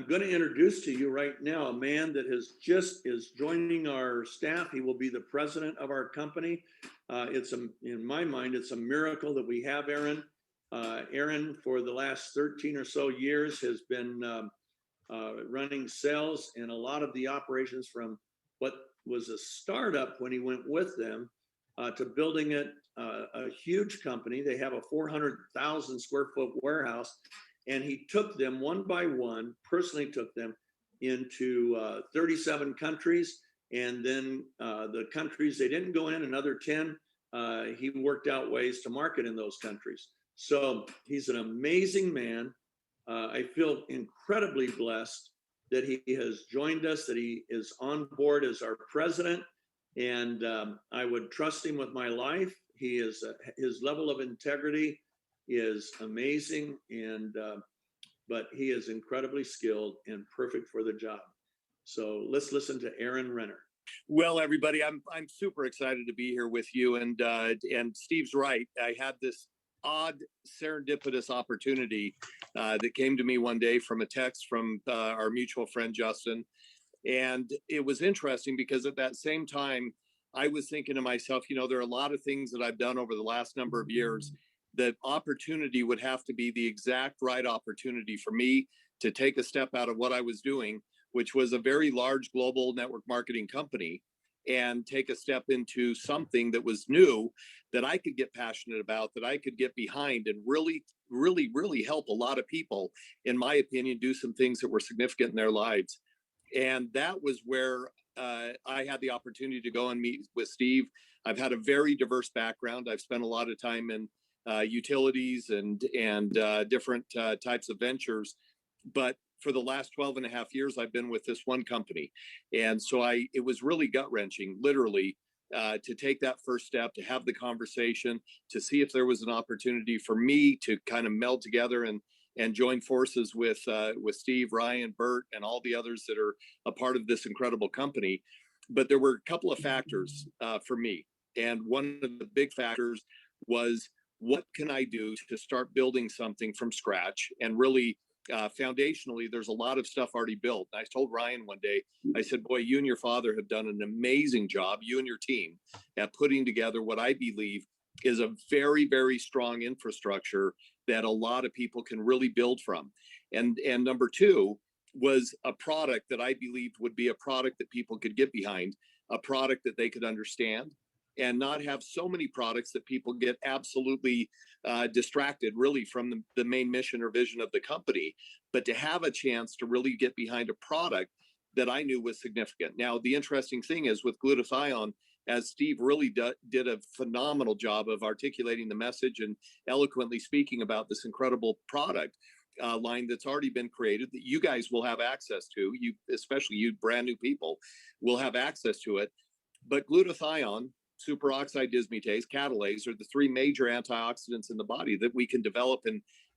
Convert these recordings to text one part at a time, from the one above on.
I'm going to introduce to you right now a man that is joining our staff. He will be the president of our company. In my mind, it's a miracle that we have Aaron. Aaron, for the last 13 or so years, has been running sales and a lot of the operations from what was a startup when he went with them to building it a huge company. They have a 400,000 square foot warehouse, and he took them one by one, personally took them into 37 countries. And then the countries they didn't go in, another 10, he worked out ways to market in those countries. So he's an amazing man. I feel incredibly blessed that he has joined us, that he is on board as our president, and I would trust him with my life. His level of integrity is amazing, and but he is incredibly skilled and perfect for the job. So let's listen to Aaron Rennert. Well, everybody, I'm super excited to be here with you, and Steve's right. I had this odd serendipitous opportunity that came to me one day from a text from our mutual friend Justin, and it was interesting because at that same time I was thinking to myself, there are a lot of things that I've done over the last number of years. The opportunity would have to be the exact right opportunity for me to take a step out of what I was doing, which was a very large global network marketing company, and take a step into something that was new, that I could get passionate about, that I could get behind, and really, really, really help a lot of people, in my opinion, do some things that were significant in their lives. And that was where I had the opportunity to go and meet with Steve. I've had a very diverse background. I've spent a lot of time in utilities and different types of ventures. But for the last 12 and a half years, I've been with this one company. And so it was really gut wrenching, literally, to take that first step, to have the conversation, to see if there was an opportunity for me to kind of meld together and join forces with Steve, Ryan, Bert, and all the others that are a part of this incredible company. But there were a couple of factors for me. And one of the big factors was, what can I do to start building something from scratch? And really, foundationally, there's a lot of stuff already built. I told Ryan one day, I said, boy, you and your father have done an amazing job, you and your team, at putting together what I believe is a very, very strong infrastructure that a lot of people can really build from. And number two was a product that I believed would be a product that people could get behind, a product that they could understand, and not have so many products that people get absolutely distracted really from the main mission or vision of the company, but to have a chance to really get behind a product that I knew was significant. Now, the interesting thing is with glutathione, as Steve really did a phenomenal job of articulating the message and eloquently speaking about this incredible product line that's already been created that you guys will have access to, especially you brand new people, will have access to it. But glutathione, superoxide dismutase, catalase are the three major antioxidants in the body that we can develop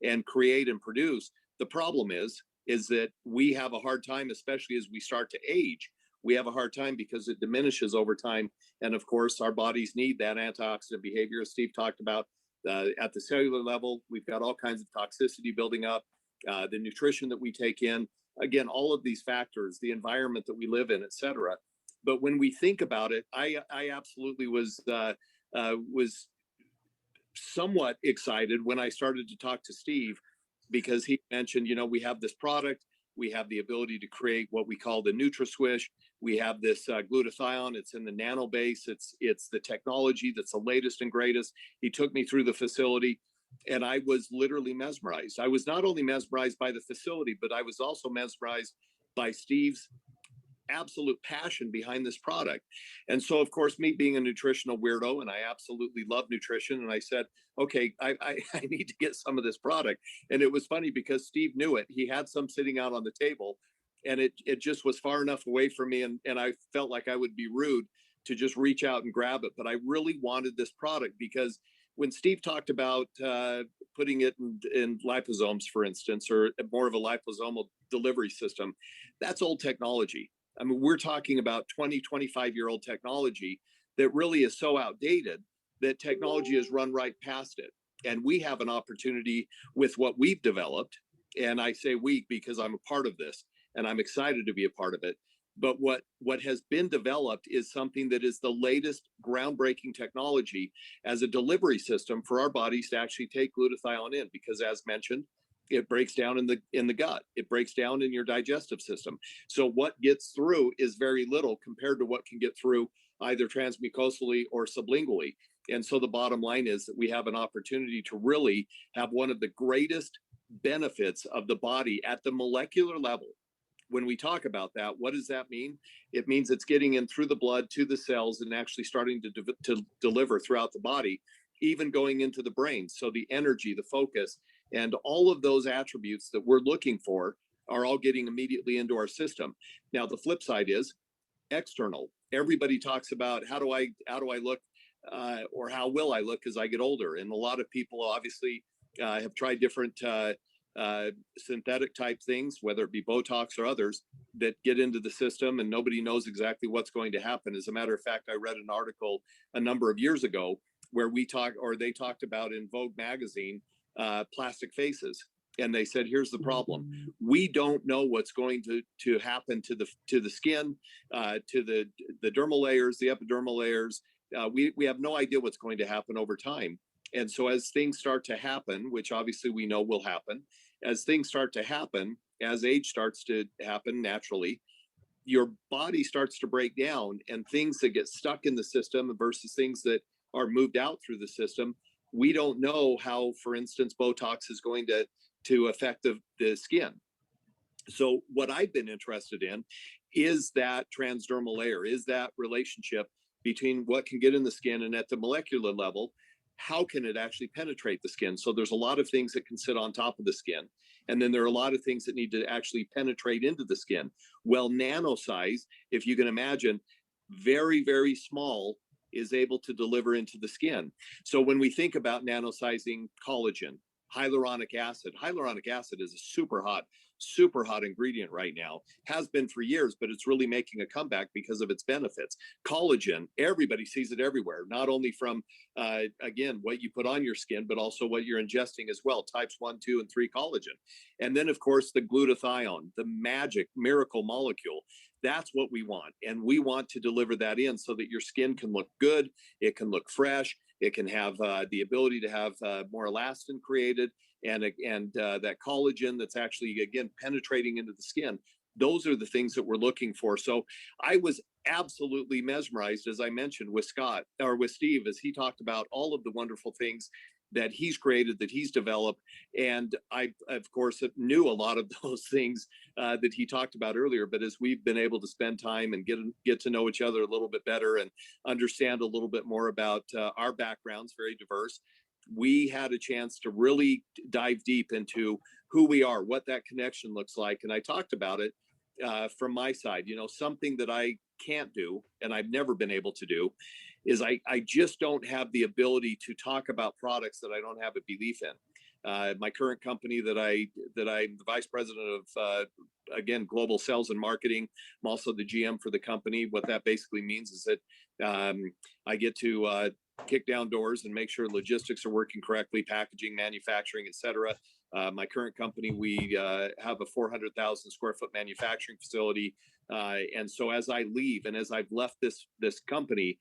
and create and produce. The problem is that we have a hard time, especially as we start to age. We have a hard time because it diminishes over time. And of course, our bodies need that antioxidant behavior, as Steve talked about. At the cellular level, we've got all kinds of toxicity building up, the nutrition that we take in, again, all of these factors, the environment that we live in, et cetera. But when we think about it, I absolutely was somewhat excited when I started to talk to Steve, because he mentioned, we have this product, we have the ability to create what we call the NutraSwish. We have this glutathione. It's in the nano base. It's the technology that's the latest and greatest. He took me through the facility, and I was literally mesmerized. I was not only mesmerized by the facility, but I was also mesmerized by Steve's absolute passion behind this product. And so, of course, me being a nutritional weirdo, and I absolutely love nutrition, and I said, okay, I need to get some of this product. And it was funny because Steve knew it. He had some sitting out on the table, and it just was far enough away from me, and I felt like I would be rude to just reach out and grab it. But I really wanted this product because when Steve talked about putting it in liposomes, for instance, or more of a liposomal delivery system, that's old technology. I mean, we're talking about 20, 25-year-old technology that really is so outdated that technology has run right past it. And we have an opportunity with what we've developed, and I say we because I'm a part of this, and I'm excited to be a part of it. But what has been developed is something that is the latest groundbreaking technology as a delivery system for our bodies to actually take glutathione in, because as mentioned, it breaks down in the gut. It breaks down in your digestive system. So what gets through is very little compared to what can get through either transmucosally or sublingually. And so the bottom line is that we have an opportunity to really have one of the greatest benefits of the body at the molecular level. When we talk about that, what does that mean? It means it's getting in through the blood to the cells and actually starting to deliver throughout the body, even going into the brain. So the energy, the focus, and all of those attributes that we're looking for are all getting immediately into our system. Now, the flip side is external. Everybody talks about how do I look, or how will I look as I get older? And a lot of people obviously have tried different synthetic type things, whether it be Botox or others, that get into the system, and nobody knows exactly what's going to happen. As a matter of fact, I read an article a number of years ago where they talked about in Vogue magazine plastic faces. And they said, here's the problem. We don't know what's going to happen to the skin, to the dermal layers, the epidermal layers. We have no idea what's going to happen over time. And so as things start to happen, which obviously we know will happen, as things start to happen, as age starts to happen naturally, your body starts to break down, and things that get stuck in the system versus things that are moved out through the system. We don't know how, for instance, Botox is going to affect the skin. So what I've been interested in is that transdermal layer, is that relationship between what can get in the skin, and at the molecular level, how can it actually penetrate the skin? So there's a lot of things that can sit on top of the skin. And then there are a lot of things that need to actually penetrate into the skin. Well, nano size, if you can imagine, very, very small, is able to deliver into the skin. So when we think about nanosizing collagen, hyaluronic acid is a super hot ingredient right now, has been for years, but it's really making a comeback because of its benefits. Collagen, everybody sees it everywhere, not only from again what you put on your skin, but also what you're ingesting as well, types 1, 2, and 3 collagen. And then of course the glutathione, the magic miracle molecule. That's what we want, and we want to deliver that in so that your skin can look good, it can look fresh, it can have the ability to have more elastin created, and that collagen that's actually, again, penetrating into the skin. Those are the things that we're looking for. So I was absolutely mesmerized, as I mentioned, with Steve, as he talked about all of the wonderful things that he's created, that he's developed. And I, of course, knew a lot of those things that he talked about earlier. But as we've been able to spend time and get to know each other a little bit better and understand a little bit more about our backgrounds, very diverse, we had a chance to really dive deep into who we are, what that connection looks like. And I talked about it from my side. Something that I can't do, and I've never been able to do, is I just don't have the ability to talk about products that I don't have a belief in. My current company that I'm the vice president of, again, global sales and marketing. I'm also the GM for the company. What that basically means is that I get to kick down doors and make sure logistics are working correctly, packaging, manufacturing, etc. My current company, we have a 400,000 square foot manufacturing facility. And so as I leave, and as I've left this company,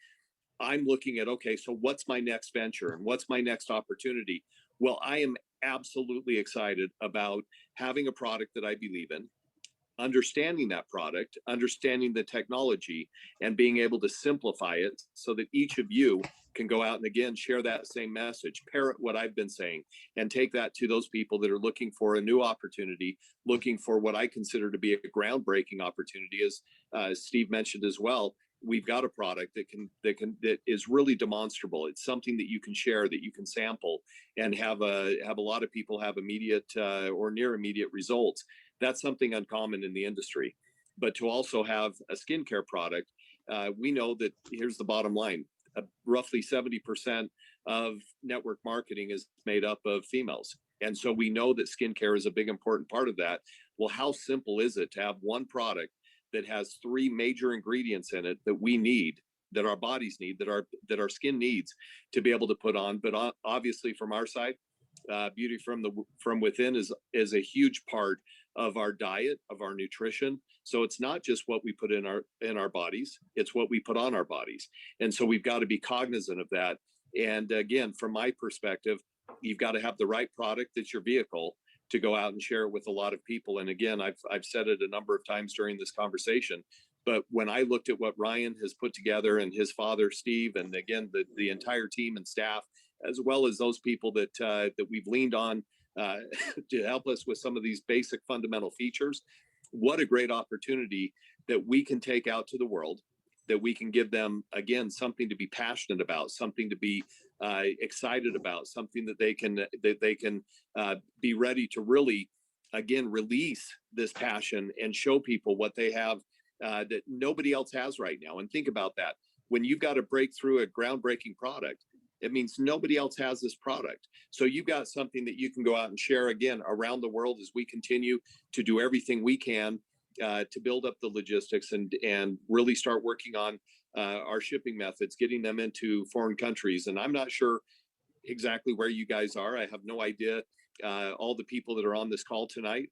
I'm looking at, okay, so what's my next venture and what's my next opportunity? Well, I am absolutely excited about having a product that I believe in, understanding that product, understanding the technology, and being able to simplify it so that each of you can go out and, again, share that same message, parrot what I've been saying, and take that to those people that are looking for a new opportunity, looking for what I consider to be a groundbreaking opportunity. As Steve mentioned as well, we've got a product that is really demonstrable. It's something that you can share, that you can sample, and have a lot of people have immediate or near immediate results. That's something uncommon in the industry. But to also have a skincare product, we know that, here's the bottom line, roughly 70% of network marketing is made up of females. And so we know that skincare is a big important part of that. Well, how simple is it to have one product that has 3 major ingredients in it that we need, that our bodies need, that our skin needs to be able to put on? But obviously from our side, beauty from within is a huge part of our diet, of our nutrition. So it's not just what we put in our bodies, it's what we put on our bodies. And so we've got to be cognizant of that. And again, from my perspective, you've got to have the right product that's your vehicle to go out and share it with a lot of people. And again, I've said it a number of times during this conversation, but when I looked at what Ryan has put together and his father, Steve, and again, the entire team and staff, as well as those people that we've leaned on to help us with some of these basic fundamental features, what a great opportunity that we can take out to the world, that we can give them, again, something to be passionate about, something to be excited about, something that they can be ready to really, again, release this passion and show people what they have that nobody else has right now. And think about that. When you've got to break through a groundbreaking product, it means nobody else has this product. So you've got something that you can go out and share again around the world as we continue to do everything we can to build up the logistics and really start working on our shipping methods, getting them into foreign countries. And I'm not sure exactly where you guys are. I have no idea. All the people that are on this call tonight,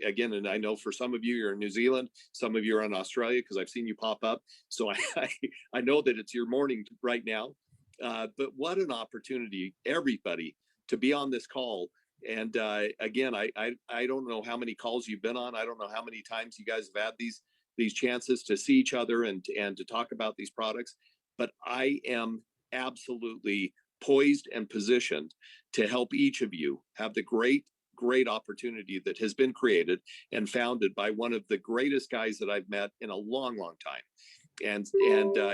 again, and I know for some of you, you're in New Zealand, some of you are in Australia because I've seen you pop up. So I know that it's your morning right now. But what an opportunity, everybody, to be on this call. And again, I don't know how many calls you've been on. I don't know how many times you guys have had these chances to see each other and to talk about these products. But I am absolutely poised and positioned to help each of you have the great opportunity that has been created and founded by one of the greatest guys that I've met in a long time. And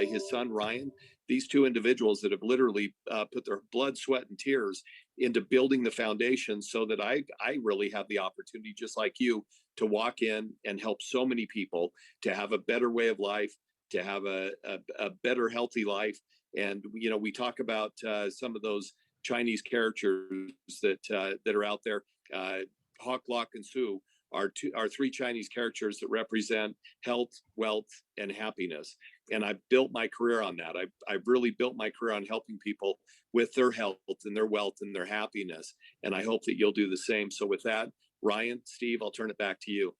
his son Ryan, these two individuals that have literally put their blood, sweat, and tears into building the foundation so that I really have the opportunity, just like you, to walk in and help so many people to have a better way of life, to have a better, healthy life. And we talk about some of those Chinese characters that are out there. Hawk, Lock, and Su are three Chinese characters that represent health, wealth, and happiness. And I've built my career on that. I've really built my career on helping people with their health and their wealth and their happiness. And I hope that you'll do the same. So with that, Ryan, Steve, I'll turn it back to you.